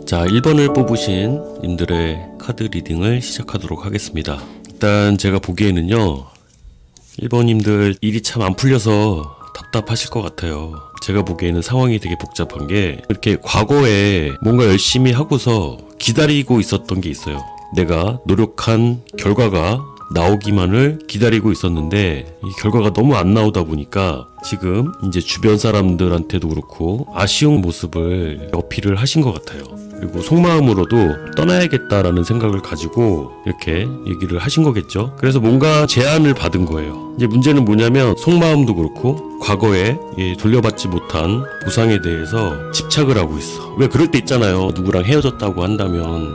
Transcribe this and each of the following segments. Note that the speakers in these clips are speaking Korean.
자, 1번을 뽑으신 님들의 카드 리딩을 시작하도록 하겠습니다. 일단 제가 보기에는요, 1번님들 일이 참 안 풀려서 답답하실 것 같아요. 제가 보기에는 상황이 되게 복잡한 게, 이렇게 과거에 뭔가 열심히 하고서 기다리고 있었던 게 있어요. 내가 노력한 결과가 나오기만을 기다리고 있었는데 이 결과가 너무 안 나오다 보니까 지금 이제 주변 사람들한테도 그렇고 아쉬운 모습을 어필을 하신 것 같아요. 그리고 속마음으로도 떠나야겠다라는 생각을 가지고 이렇게 얘기를 하신 거겠죠. 그래서 뭔가 제안을 받은 거예요. 이제 문제는 뭐냐면 속마음도 그렇고 과거에 돌려받지 못한 보상에 대해서 집착을 하고 있어. 왜 그럴 때 있잖아요. 누구랑 헤어졌다고 한다면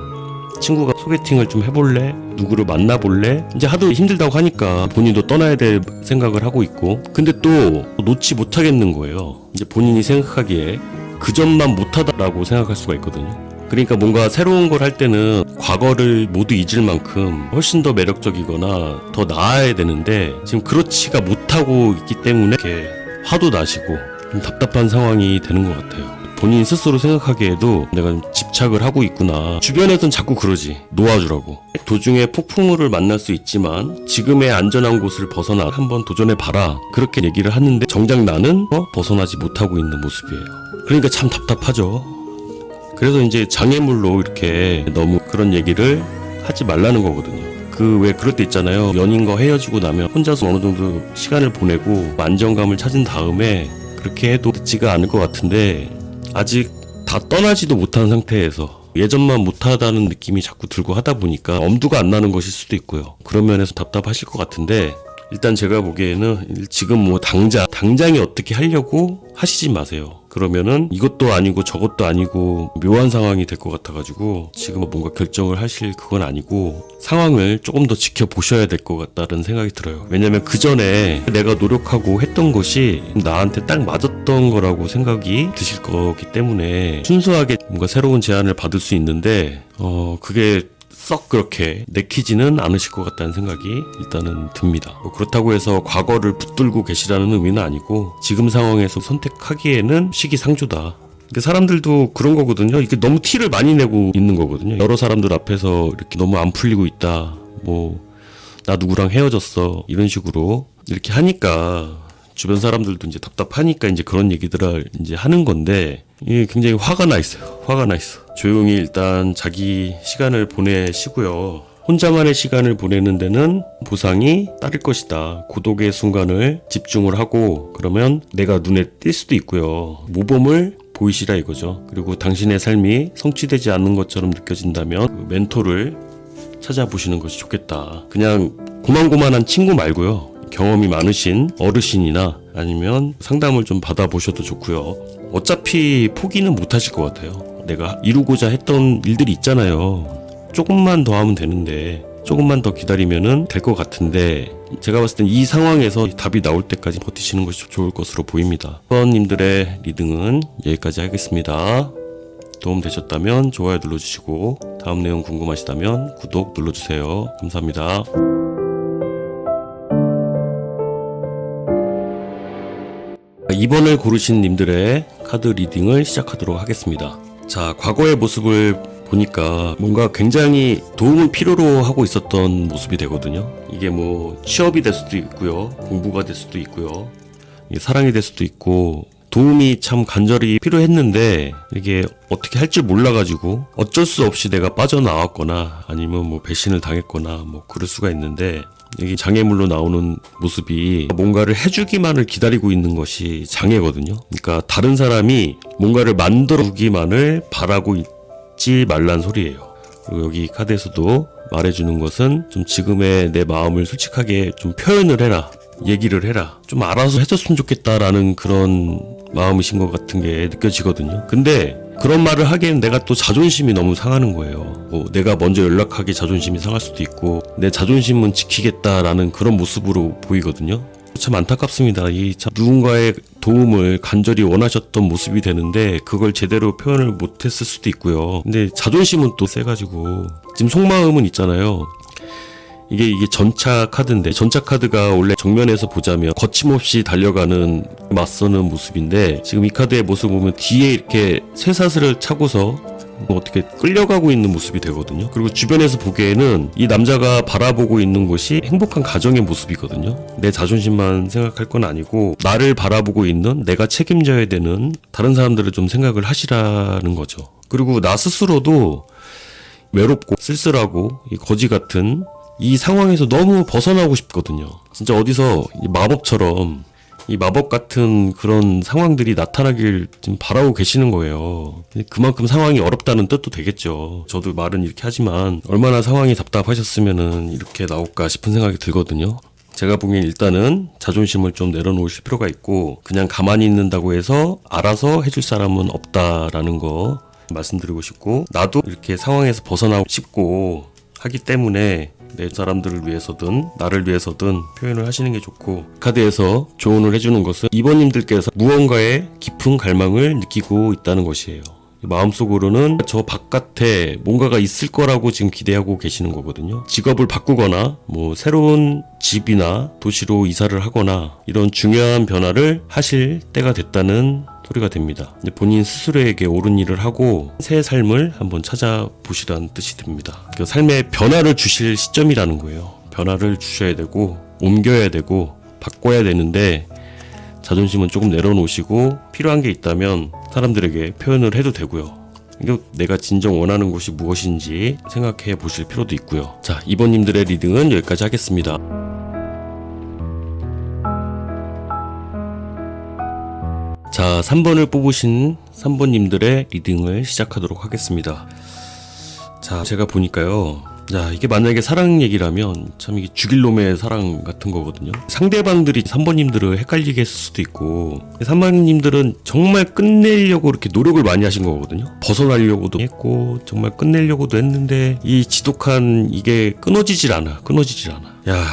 친구가 소개팅을 좀 해볼래? 누구를 만나볼래? 이제 하도 힘들다고 하니까 본인도 떠나야 될 생각을 하고 있고, 근데 또 놓지 못하겠는 거예요. 이제 본인이 생각하기에 그 점만 못하다라고 생각할 수가 있거든요. 그러니까 뭔가 새로운 걸 할 때는 과거를 모두 잊을 만큼 훨씬 더 매력적이거나 더 나아야 되는데 지금 그렇지가 못하고 있기 때문에 이렇게 화도 나시고 좀 답답한 상황이 되는 것 같아요. 본인 스스로 생각하기에도 내가 좀 집착을 하고 있구나. 주변에선 자꾸 그러지. 놓아주라고. 도중에 폭풍우를 만날 수 있지만 지금의 안전한 곳을 벗어나 한번 도전해봐라. 그렇게 얘기를 하는데 정작 나는 벗어나지 못하고 있는 모습이에요. 그러니까 참 답답하죠. 그래서 이제 장애물로 이렇게 너무 그런 얘기를 하지 말라는 거거든요. 왜 그럴 때 있잖아요. 연인과 헤어지고 나면 혼자서 어느 정도 시간을 보내고 안정감을 찾은 다음에 그렇게 해도 늦지가 않을 것 같은데 아직 다 떠나지도 못한 상태에서 예전만 못하다는 느낌이 자꾸 들고 하다 보니까 엄두가 안 나는 것일 수도 있고요. 그런 면에서 답답하실 것 같은데 일단 제가 보기에는 지금 뭐 당장에 어떻게 하려고 하시지 마세요. 그러면은 이것도 아니고 저것도 아니고 묘한 상황이 될 것 같아가지고 지금 뭔가 결정을 하실 그건 아니고 상황을 조금 더 지켜보셔야 될 것 같다는 생각이 들어요. 왜냐면 그 전에 내가 노력하고 했던 것이 나한테 딱 맞았던 거라고 생각이 드실 거기 때문에 순수하게 뭔가 새로운 제안을 받을 수 있는데 그게 썩 그렇게 내키지는 않으실 것 같다는 생각이 일단은 듭니다. 그렇다고 해서 과거를 붙들고 계시라는 의미는 아니고 지금 상황에서 선택하기에는 시기상조다. 사람들도 그런 거거든요. 이게 너무 티를 많이 내고 있는 거거든요. 여러 사람들 앞에서 이렇게 너무 안 풀리고 있다. 나 누구랑 헤어졌어. 이런 식으로 이렇게 하니까 주변 사람들도 이제 답답하니까 이제 그런 얘기들을 이제 하는 건데 이게 굉장히 화가 나 있어요. 화가 나 있어. 조용히 일단 자기 시간을 보내시고요. 혼자만의 시간을 보내는 데는 보상이 따를 것이다. 고독의 순간을 집중을 하고 그러면 내가 눈에 띌 수도 있고요. 모범을 보이시라 이거죠. 그리고 당신의 삶이 성취되지 않는 것처럼 느껴진다면 그 멘토를 찾아보시는 것이 좋겠다. 그냥 고만고만한 친구 말고요. 경험이 많으신 어르신이나 아니면 상담을 좀 받아보셔도 좋고요. 어차피 포기는 못 하실 것 같아요. 내가 이루고자 했던 일들이 있잖아요. 조금만 더 하면 되는데 조금만 더 기다리면은 될 것 같은데 제가 봤을 땐 이 상황에서 답이 나올 때까지 버티시는 것이 좋을 것으로 보입니다. 후원님들의 리딩은 여기까지 하겠습니다. 도움 되셨다면 좋아요 눌러주시고 다음 내용 궁금하시다면 구독 눌러주세요. 감사합니다. 이번을 고르신 님들의 카드 리딩을 시작하도록 하겠습니다. 자, 과거의 모습을 보니까 뭔가 굉장히 도움을 필요로 하고 있었던 모습이 되거든요. 이게 뭐 취업이 될 수도 있고요. 공부가 될 수도 있고요. 사랑이 될 수도 있고 도움이 참 간절히 필요했는데 이게 어떻게 할 줄 몰라가지고 어쩔 수 없이 내가 빠져나왔거나 아니면 뭐 배신을 당했거나 뭐 그럴 수가 있는데 여기 장애물로 나오는 모습이 뭔가를 해주기만을 기다리고 있는 것이 장애거든요. 그러니까 다른 사람이 뭔가를 만들어주기만을 바라고 있지 말란 소리예요. 그리고 여기 카드에서도 말해주는 것은 좀 지금의 내 마음을 솔직하게 좀 표현을 해라. 얘기를 해라. 좀 알아서 해줬으면 좋겠다라는 그런 마음이신 것 같은 게 느껴지거든요. 근데 그런 말을 하기엔 내가 또 자존심이 너무 상하는 거예요. 내가 먼저 연락하기 자존심이 상할 수도 있고 내 자존심은 지키겠다라는 그런 모습으로 보이거든요. 참 안타깝습니다. 참 누군가의 도움을 간절히 원하셨던 모습이 되는데 그걸 제대로 표현을 못했을 수도 있고요. 근데 자존심은 또 세가지고 지금 속마음은 있잖아요. 이게 전차 카드인데 전차 카드가 원래 정면에서 보자면 거침없이 달려가는 맞서는 모습인데 지금 이 카드의 모습을 보면 뒤에 이렇게 쇠사슬을 차고서 어떻게 끌려가고 있는 모습이 되거든요. 그리고 주변에서 보기에는 이 남자가 바라보고 있는 곳이 행복한 가정의 모습이거든요. 내 자존심만 생각할 건 아니고 나를 바라보고 있는, 내가 책임져야 되는 다른 사람들을 좀 생각을 하시라는 거죠. 그리고 나 스스로도 외롭고 쓸쓸하고 이 거지 같은 이 상황에서 너무 벗어나고 싶거든요. 진짜 어디서 이 마법처럼 이 마법 같은 그런 상황들이 나타나길 지금 바라고 계시는 거예요. 그만큼 상황이 어렵다는 뜻도 되겠죠. 저도 말은 이렇게 하지만 얼마나 상황이 답답하셨으면은 이렇게 나올까 싶은 생각이 들거든요. 제가 보기엔 일단은 자존심을 좀 내려놓으실 필요가 있고, 그냥 가만히 있는다고 해서 알아서 해줄 사람은 없다라는 거 말씀드리고 싶고, 나도 이렇게 상황에서 벗어나고 싶고 하기 때문에 내 사람들을 위해서든 나를 위해서든 표현을 하시는 게 좋고, 카드에서 조언을 해주는 것은 이번님들께서 무언가의 깊은 갈망을 느끼고 있다는 것이에요. 마음속으로는 저 바깥에 뭔가가 있을 거라고 지금 기대하고 계시는 거거든요. 직업을 바꾸거나 뭐 새로운 집이나 도시로 이사를 하거나 이런 중요한 변화를 하실 때가 됐다는 소리가 됩니다. 본인 스스로에게 옳은 일을 하고 새 삶을 한번 찾아보시라는 뜻이 듭니다. 그 삶에 변화를 주실 시점이라는 거예요. 변화를 주셔야 되고 옮겨야 되고 바꿔야 되는데, 자존심은 조금 내려놓으시고 필요한 게 있다면 사람들에게 표현을 해도 되고요. 내가 진정 원하는 것이 무엇인지 생각해 보실 필요도 있고요. 자, 이번님들의 리딩은 여기까지 하겠습니다. 자, 3번을 뽑으신 3번님들의 리딩을 시작하도록 하겠습니다. 자, 제가 보니까요, 자, 이게 만약에 사랑 얘기라면 참 이게 죽일 놈의 사랑 같은 거거든요. 상대방들이 3번님들을 헷갈리게 했을 수도 있고, 3번님들은 정말 끝내려고 이렇게 노력을 많이 하신 거거든요. 벗어나려고도 했고 정말 끝내려고도 했는데 이 지독한 이게 끊어지질 않아. 야,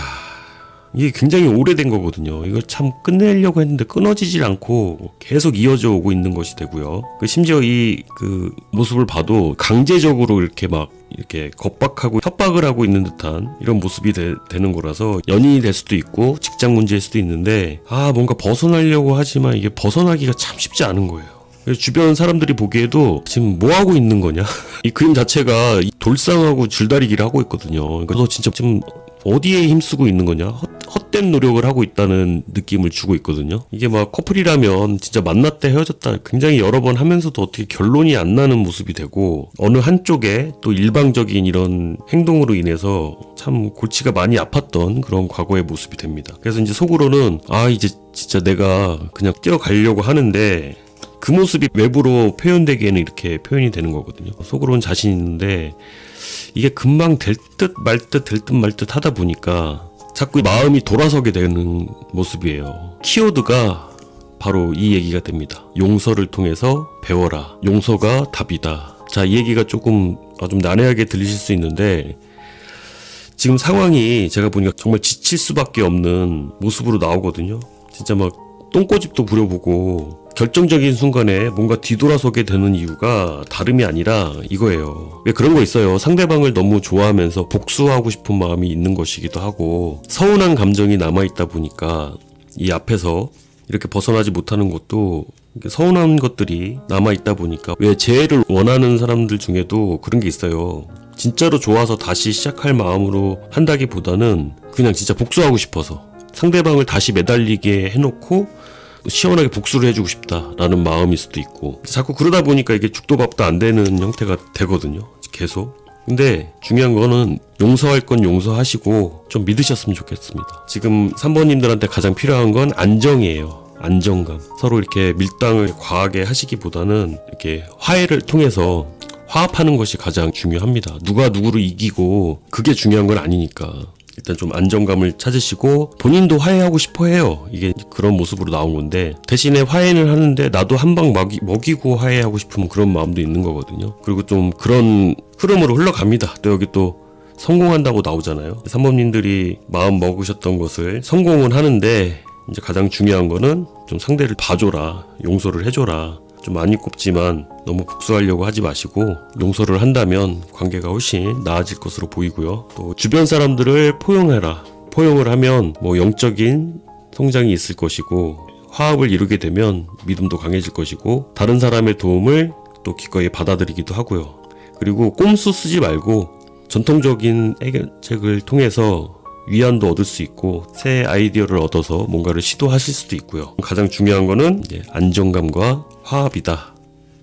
이게 굉장히 오래된 거거든요. 이걸 참 끝내려고 했는데 끊어지질 않고 계속 이어져 오고 있는 것이 되고요. 심지어 이 모습을 봐도 강제적으로 이렇게 겁박하고 협박을 하고 있는 듯한 이런 모습이 되는 거라서 연인이 될 수도 있고 직장 문제일 수도 있는데, 뭔가 벗어나려고 하지만 이게 벗어나기가 참 쉽지 않은 거예요. 주변 사람들이 보기에도 지금 뭐 하고 있는 거냐? 이 그림 자체가 돌상하고 줄다리기를 하고 있거든요. 그러니까 너 진짜 지금 어디에 힘쓰고 있는 거냐? 헛된 노력을 하고 있다는 느낌을 주고 있거든요. 이게 막 커플이라면 진짜 만났다 헤어졌다 굉장히 여러 번 하면서도 어떻게 결론이 안 나는 모습이 되고, 어느 한쪽에 또 일방적인 이런 행동으로 인해서 참 골치가 많이 아팠던 그런 과거의 모습이 됩니다. 그래서 이제 속으로는 이제 진짜 내가 그냥 뛰어가려고 하는데, 그 모습이 외부로 표현되기에는 이렇게 표현이 되는 거거든요. 속으로는 자신 있는데 이게 금방 될 듯 말 듯 하다 보니까 자꾸 마음이 돌아서게 되는 모습이에요. 키워드가 바로 이 얘기가 됩니다. 용서를 통해서 배워라. 용서가 답이다. 자, 이 얘기가 좀 난해하게 들리실 수 있는데, 지금 상황이 제가 보니까 정말 지칠 수밖에 없는 모습으로 나오거든요. 진짜 막 똥꼬집도 부려보고 결정적인 순간에 뭔가 뒤돌아서게 되는 이유가 다름이 아니라 이거예요. 왜 그런 거 있어요. 상대방을 너무 좋아하면서 복수하고 싶은 마음이 있는 것이기도 하고, 서운한 감정이 남아있다 보니까 이 앞에서 이렇게 벗어나지 못하는 것도 서운한 것들이 남아있다 보니까, 왜 재해를 원하는 사람들 중에도 그런 게 있어요. 진짜로 좋아서 다시 시작할 마음으로 한다기보다는 그냥 진짜 복수하고 싶어서 상대방을 다시 매달리게 해놓고 시원하게 복수를 해주고 싶다라는 마음일 수도 있고, 자꾸 그러다 보니까 이게 죽도 밥도 안 되는 형태가 되거든요. 계속. 근데 중요한 거는 용서할 건 용서하시고 좀 믿으셨으면 좋겠습니다. 지금 3번님들한테 가장 필요한 건 안정이에요. 안정감. 서로 이렇게 밀당을 과하게 하시기보다는 이렇게 화해를 통해서 화합하는 것이 가장 중요합니다. 누가 누구를 이기고 그게 중요한 건 아니니까. 일단 좀 안정감을 찾으시고, 본인도 화해하고 싶어 해요. 이게 그런 모습으로 나온 건데, 대신에 화해를 하는데 나도 한 방 먹이고 화해하고 싶은 그런 마음도 있는 거거든요. 그리고 좀 그런 흐름으로 흘러갑니다. 또 여기 또 성공한다고 나오잖아요. 3번님들이 마음 먹으셨던 것을 성공은 하는데, 이제 가장 중요한 거는 좀 상대를 봐줘라, 용서를 해줘라. 좀 많이 꼽지만 너무 복수하려고 하지 마시고 용서를 한다면 관계가 훨씬 나아질 것으로 보이고요. 또 주변 사람들을 포용해라. 포용을 하면 뭐 영적인 성장이 있을 것이고, 화합을 이루게 되면 믿음도 강해질 것이고, 다른 사람의 도움을 또 기꺼이 받아들이기도 하고요. 그리고 꼼수 쓰지 말고 전통적인 해결책을 통해서 위안도 얻을 수 있고 새 아이디어를 얻어서 뭔가를 시도하실 수도 있고요. 가장 중요한 거는 이제 안정감과 화합이다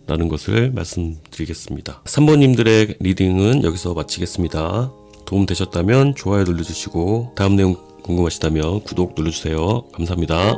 라는 것을 말씀드리겠습니다. 3번님들의 리딩은 여기서 마치겠습니다. 도움 되셨다면 좋아요 눌러주시고 다음 내용 궁금하시다면 구독 눌러주세요. 감사합니다.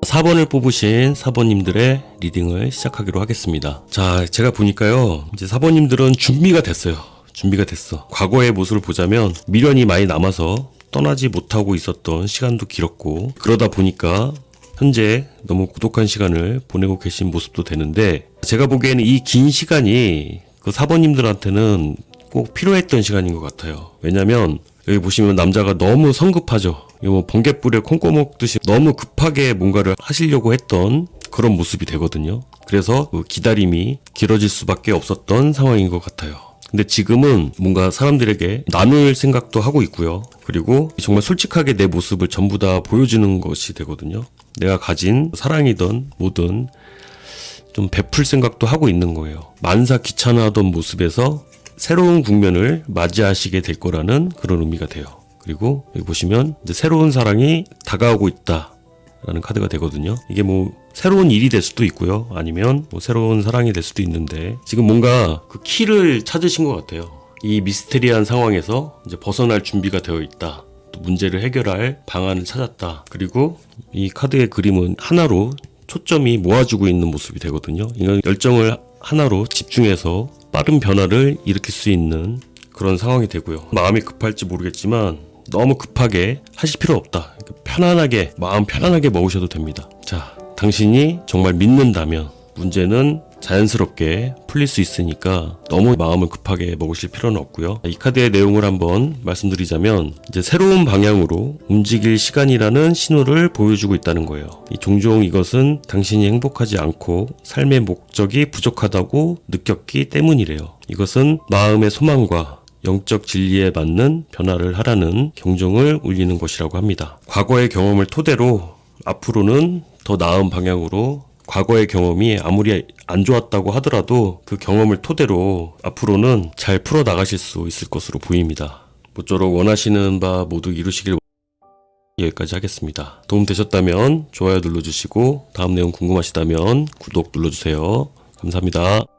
4번을 뽑으신 4번님들의 리딩을 시작하기로 하겠습니다. 자, 제가 보니까요, 이제 4번님들은 준비가 됐어요. 준비가 됐어. 과거의 모습을 보자면 미련이 많이 남아서 떠나지 못하고 있었던 시간도 길었고, 그러다 보니까 현재 너무 고독한 시간을 보내고 계신 모습도 되는데, 제가 보기에는 이 긴 시간이 그 4번님들한테는 꼭 필요했던 시간인 것 같아요. 왜냐면 여기 보시면 남자가 너무 성급하죠. 뭐 번갯불에 콩 꺼먹듯이 너무 급하게 뭔가를 하시려고 했던 그런 모습이 되거든요. 그래서 그 기다림이 길어질 수밖에 없었던 상황인 것 같아요. 근데 지금은 뭔가 사람들에게 나눌 생각도 하고 있고요. 그리고 정말 솔직하게 내 모습을 전부 다 보여주는 것이 되거든요. 내가 가진 사랑이든 뭐든 좀 베풀 생각도 하고 있는 거예요. 만사 귀찮아하던 모습에서 새로운 국면을 맞이하시게 될 거라는 그런 의미가 돼요. 그리고 여기 보시면 이제 새로운 사랑이 다가오고 있다라는 카드가 되거든요. 이게 뭐 새로운 일이 될 수도 있고요. 아니면 뭐 새로운 사랑이 될 수도 있는데 지금 뭔가 그 키를 찾으신 것 같아요. 이 미스테리한 상황에서 이제 벗어날 준비가 되어 있다. 또 문제를 해결할 방안을 찾았다. 그리고 이 카드의 그림은 하나로 초점이 모아지고 있는 모습이 되거든요. 이건 열정을 하나로 집중해서 빠른 변화를 일으킬 수 있는 그런 상황이 되고요. 마음이 급할지 모르겠지만 너무 급하게 하실 필요 없다. 편안하게, 마음 편안하게 먹으셔도 됩니다. 자, 당신이 정말 믿는다면 문제는 자연스럽게 풀릴 수 있으니까 너무 마음을 급하게 먹으실 필요는 없고요. 이 카드의 내용을 한번 말씀드리자면 이제 새로운 방향으로 움직일 시간이라는 신호를 보여주고 있다는 거예요. 종종 이것은 당신이 행복하지 않고 삶의 목적이 부족하다고 느꼈기 때문이래요. 이것은 마음의 소망과 영적 진리에 맞는 변화를 하라는 경종을 울리는 것이라고 합니다. 과거의 경험을 토대로 앞으로는 더 나은 방향으로 과거의 경험이 아무리 안 좋았다고 하더라도 그 경험을 토대로 앞으로는 잘 풀어나가실 수 있을 것으로 보입니다. 모쪼록 원하시는 바 모두 이루시길 여기까지 하겠습니다. 도움 되셨다면 좋아요 눌러주시고 다음 내용 궁금하시다면 구독 눌러주세요. 감사합니다.